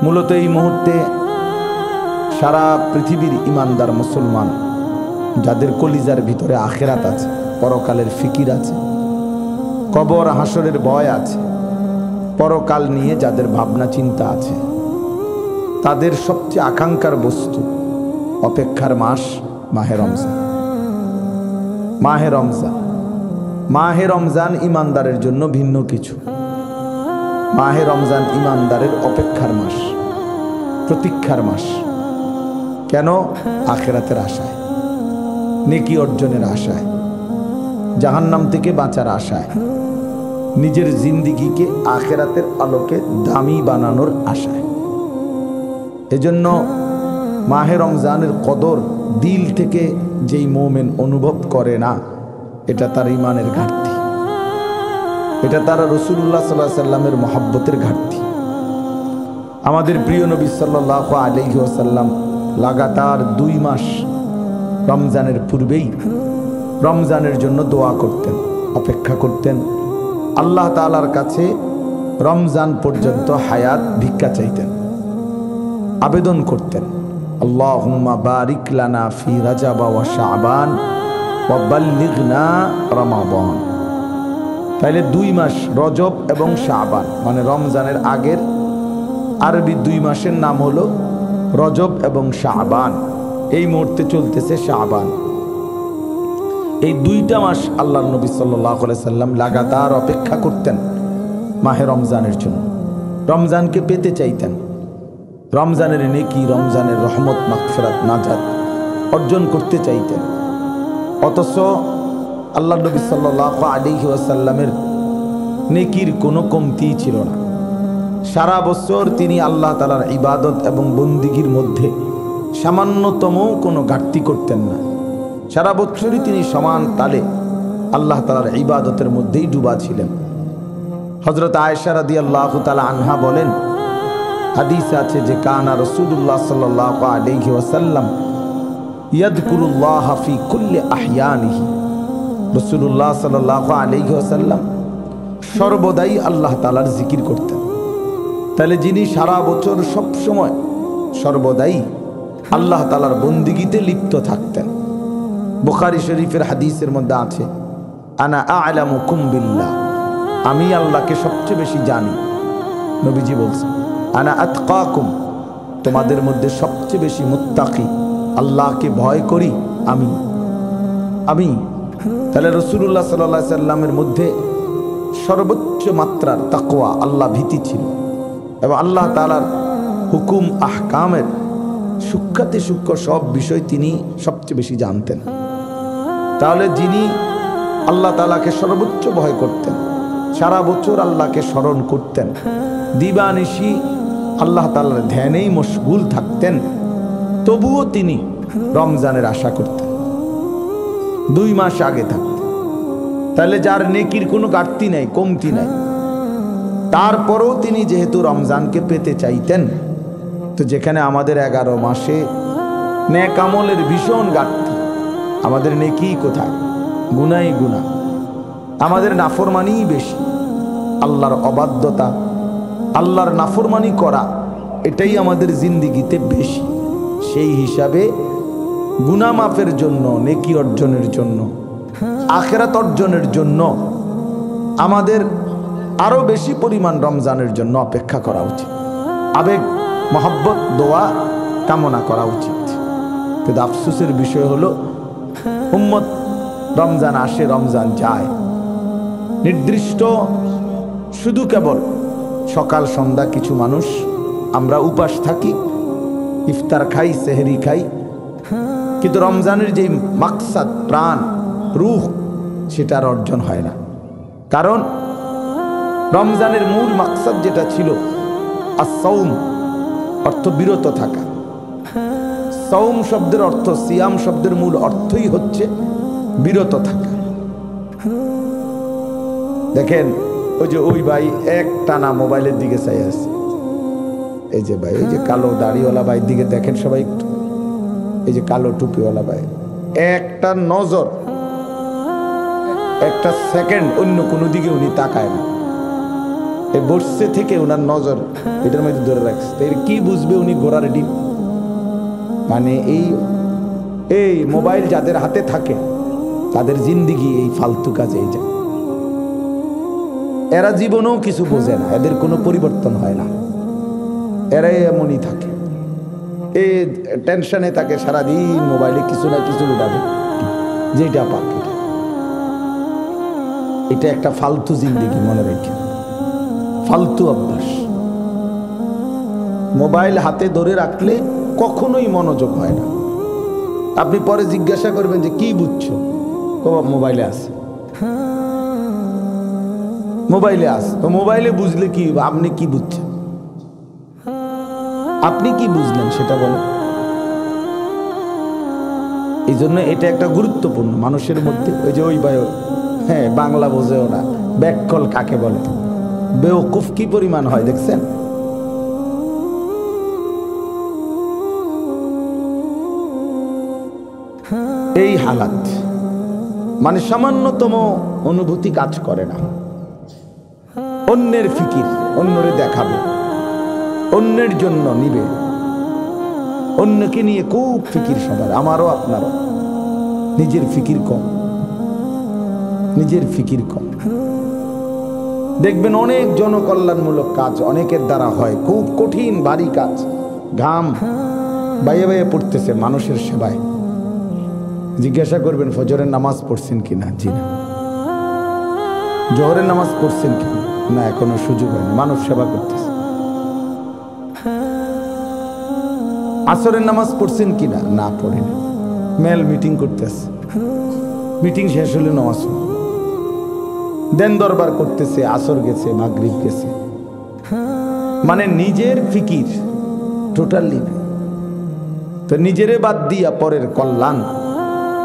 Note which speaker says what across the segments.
Speaker 1: মূলত এই মুহূর্তে সারা পৃথিবীর ইমানদার মুসলমান যাদের কলিজার ভিতরে আখিরাত আছে, পরকালের ফিকির আছে, কবর হাসরের ভয় আছে, পরকাল নিয়ে যাদের ভাবনা চিন্তা আছে, তাদের সবচেয়ে আকাঙ্ক্ষার বস্তু, অপেক্ষার মাস মাহে রমজান। মাহে রমজান, মাহে রমজান ইমানদারের জন্য ভিন্ন কিছু। মাহে রমজান ইমানদারের অপেক্ষার মাস, প্রতীক্ষার মাস। কেন? আখিরাতের আশায়, নেকি অর্জনের আশায়, জাহান্নাম থেকে বাঁচার আশায়, নিজের জিন্দিগিকে আখিরাতের আলোকে দামি বানানোর আশায়। এজন্য মাহে রমজানের কদর দিল থেকে যেই মোমেন অনুভব করে না, এটা তার ইমানের ঘাটতি, এটা তার রাসূলুল্লাহ সাল্লাল্লাহু আলাইহি ওয়াসাল্লামের মহব্বতের ঘাটতি। আমাদের প্রিয় নবী সাল্লাল্লাহু আলাইহি ওয়াসাল্লাম লাগাতার 2 মাস রমজানের পূর্বেই রমজানের জন্য দোয়া করতেন, অপেক্ষা করতেন, আল্লাহ তাআলার কাছে রমজান পর্যন্ত হায়াত ভিক্ষা চাইতেন, আবেদন করতেন, আল্লাহুম্মা বারিক লানা ফি রাজাব ওয়া শাবান ওয়া বাল্লিগনা রমাদান। তাইলে 2 মাস রজব এবং শাবান, মানে রমজানের আগের আরবি 2 মাসের নাম হলো রজব এবং শাবান। এই মুহূর্তে চলতেছে শাবান। এই 2টা মাস আল্লাহর নবী সাল্লাল্লাহু আলাইহি সাল্লাম লাগাতার অপেক্ষা করতেন মাহে রমজানের জন্য, রমজানকে পেতে চাইতেন, রমজানের নেকি, রমজানের রহমত, মাগফিরাত, নাজাত অর্জন করতে চাইতেন। অথচ আল্লাহর নবী সাল্লাল্লাহু আলাইহি ওয়াসাল্লামের নেকির কোনো কমতি ছিল না। সারা বছর তিনি আল্লাহ তাআলার ইবাদত এবং বন্দিগির মধ্যে সামান্যতম কোনো ঘাটতি করতেন না। সারা বছরই তিনি সমান তালে আল্লাহ তাআলার ইবাদতের মধ্যেই ডুবা ছিলেন। হযরত আয়েশা রাদিয়াল্লাহু তাআলা আনহা বলেন, হাদিসে আছে যে কানা রাসূলুল্লাহ সাল্লাল্লাহু আলাইহি ওয়াসাল্লাম ইয়াযকুরুল্লাহ ফি কুল্লি আহইয়ানিহি। রাসূলুল্লাহ সাল্লাল্লাহু আলাইহি ওয়াসাল্লাম সর্বদাই আল্লাহ তাআলার জিকির করতেন। তাহলে যিনি সারা বছর সব সময় সর্বদাই আল্লাহ তাআলার বন্দিগিতে লিপ্ত থাকতেন। বুখারী শরীফের হাদিসের মধ্যে আছে, আনা আ'লামুকুম বিল্লাহ, আমি আল্লাহকে সবচেয়ে বেশি জানি। নবীজি বলছেন, আনা আতকাকুম, তোমাদের মধ্যে সবচেয়ে বেশি মুত্তাকি, আল্লাহকে ভয় করি আমি। তাহলে রাসূলুল্লাহ সাল্লাল্লাহু আলাইহি সাল্লামের মধ্যে সর্বোচ্চ মাত্রার তাকওয়া, আল্লাহ ভীতি ছিল এবং আল্লাহ তাআলার হুকুম আহকামের সূক্ষ্মাতি সূক্ষ্ম সব বিষয় তিনি সবচেয়ে বেশি জানতেন। তাহলে যিনি আল্লাহ তাআলাকে সর্বোচ্চ ভয় করতেন, সারা বছর আল্লাহকে স্মরণ করতেন, দিবানিশি আল্লাহ তাআলার ধ্যানেই মশগুল থাকতেন, তবুও তিনি রমজানের আশা করতেন, 2 মাস আগে থাকতেন। তাহলে যার নেকির কোনো ঘাটতি নাই, কমতি নাই, তারপরেও তিনি যেহেতু রমজানকে পেতে চাইতেন, তো যেখানে আমাদের 11 মাসে নেক আমলের ভীষণ ঘাটতি, আমাদের নেকি কোথায়? গুনাই গুনাহ, আমাদের নাফরমানিই বেশি, আল্লাহর অবাধ্যতা, আল্লাহর নাফরমানি করা, এটাই আমাদের জিন্দিগিতে বেশি। সেই হিসাবে গুনাহ মাফের জন্য, নেকি অর্জনের জন্য, আখিরাত অর্জনের জন্য আমাদের আরো বেশি পরিমাণ রমজানের জন্য অপেক্ষা করা উচিত, আবেগ, মহব্বত, দোয়া কামনা করা উচিত। কিন্তু আফসোসের বিষয় হলো উম্মত রমজান আসে, রমজান যায়, নির্দিষ্ট শুধু কেবল সকাল সন্ধ্যা কিছু মানুষ আমরা উপাস থাকি, ইফতার খাই, সেহরি খাই, কিন্তু রমজানের যে মাকসাদ, প্রাণ, রূহ, সেটার অর্জন হয় না। কারণ রমজানের মূল মাকসাদ যেটা ছিল আস-সাওম, অর্থ বিরত থাকা। সাওম শব্দের অর্থ, সিয়াম শব্দের মূল অর্থই হচ্ছে বিরত থাকা। দেখেন ওই ভাই এক টানা মোবাইলের দিকে চাই আছে, এই যে ভাই, এই যে কালো দাড়িওয়ালা ভাইয়ের দিকে দেখেন সবাই একটু, এই যে কালো টুপিওয়ালা ভাই, একটা নজর, একটা সেকেন্ড অন্য কোনো দিকে উনি তাকায় না। এই বসছে থেকে ওনার নজর এটার মধ্যে ধরে রাখছে। এর কি বুঝবে উনি ঘোড়ার ডিম? মানে এই মোবাইল যাদের হাতে থাকে তাদের জিন্দিগি এই ফালতু কাজে যায়। এরা জীবনেও কিছু বোঝে না, এদের কোনো পরিবর্তন হয় না, এরাই এমনই থাকে। এই টেনশনে থাকে সারাদিন, মোবাইলে কিছু না কিছু উঠাবে, যেটা পাক এটা একটা ফালতু জিন্দিগি। মনে রেখে, ফালতু অভ্যাস। মোবাইল হাতে ধরে রাখলে কখনোই মনোযোগ হয় না। আপনি পরে জিজ্ঞাসা করবেন যে কি বুঝছো, মোবাইলে আছে, মোবাইলে আছে। তো মোবাইলে বুঝলে কি, আপনি কি বুঝছেন, আপনি কি বুঝলেন সেটা বলেন। এই জন্য এটা একটা গুরুত্বপূর্ণ মানুষের মধ্যে। ওই যে ওই ভাই, হ্যাঁ বাংলা বোঝেও না, ব্যাককল কাকে বলে, বেওকুফ কি পরিমাণ হয় দেখছেন। এই হালাত, মানে সামান্যতম অনুভূতি কাজ করে না। অন্যের ফিকির, অন্যরে দেখাবে, অন্যের জন্য নিবে, অন্যকে নিয়ে খুব ফিকির সবার, আমারও আপনারও। নিজের ফিকির কম, নিজের ফিকির কম। দেখবেন অনেক জনকল্যাণমূলক কাজ অনেকের দ্বারা হয়, খুব কঠিন ভারী কাজ, ঘাম বাইয়ে বাইয়ে পড়তেছে মানুষের সেবায়। জিজ্ঞাসা করবেন ফজরের নামাজ পড়ছেন কিনা? জি না। জোহরের নামাজ পড়ছেন কিনা? না, এখনো সুযোগ হয়নি, মানব সেবা করতেছে। আসরের নামাজ পড়ছেন কিনা? না, পড়েনি, মেল মিটিং করতেছে, মিটিং শেষ হলে নামাজ দেন দরবার করতেছে, আসর গেছে, মাগরিব গেছে। মানে নিজের ফিকির টোটালি। তো নিজেরে বাদ দিয়া পরের কল্যাণ,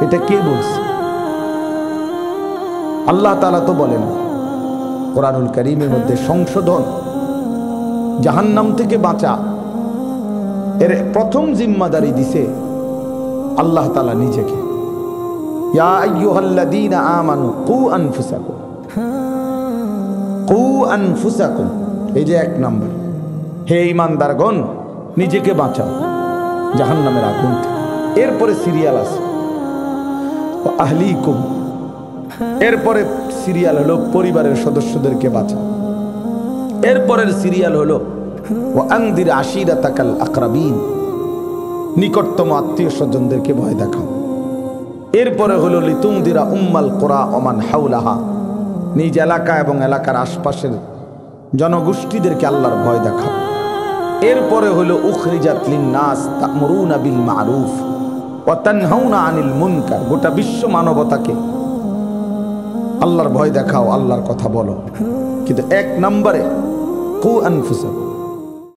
Speaker 1: এটা কে বলছে? আল্লাহ তাআলা তো বলেন কোরআনুল কারীমের মধ্যে, সংশোধন, জাহান্নাম থেকে বাঁচা, এর প্রথম জিম্মাদারি দিছে আল্লাহ তাআলা নিজেকে। ইয়া আইয়ুহাল্লাযীনা আমানু কু আনফুসাকুম, কু আনফুসাকুম, এই যে এক নাম্বার, হে ঈমানদারগণ নিজেকে বাঁচাও জাহান্নামের আগুন থেকে। এরপরে সিরিয়াল আছে আহলিকুম, এরপরে সিরিয়াল হলো পরিবারের সদস্যদেরকে বাঁচাও। এরপরের সিরিয়াল হলো ওয়ানদির আশিরাতাকাল আকরাবিন, নিকটতম আত্মীয় স্বজনদেরকে ভয় দেখাও। এরপরে হলো লিতুনদিরা উম্মাল কুরা ওমান হাওলাহা, নিজ এলাকা এবং এলাকার আশপাশের জনগোষ্ঠীদেরকে আল্লাহর ভয় দেখাও। এরপরে হলো উখরিজাত লিন্নাস তা'মুরুনা বিল মা'রুফ ওয়া তানহাউনা আনিল মুনকার, গোটা বিশ্ব মানবতাকে আল্লাহর ভয় দেখাও, আল্লাহর কথা বলো। কিন্তু এক নম্বরে কু আনফুসাকুম,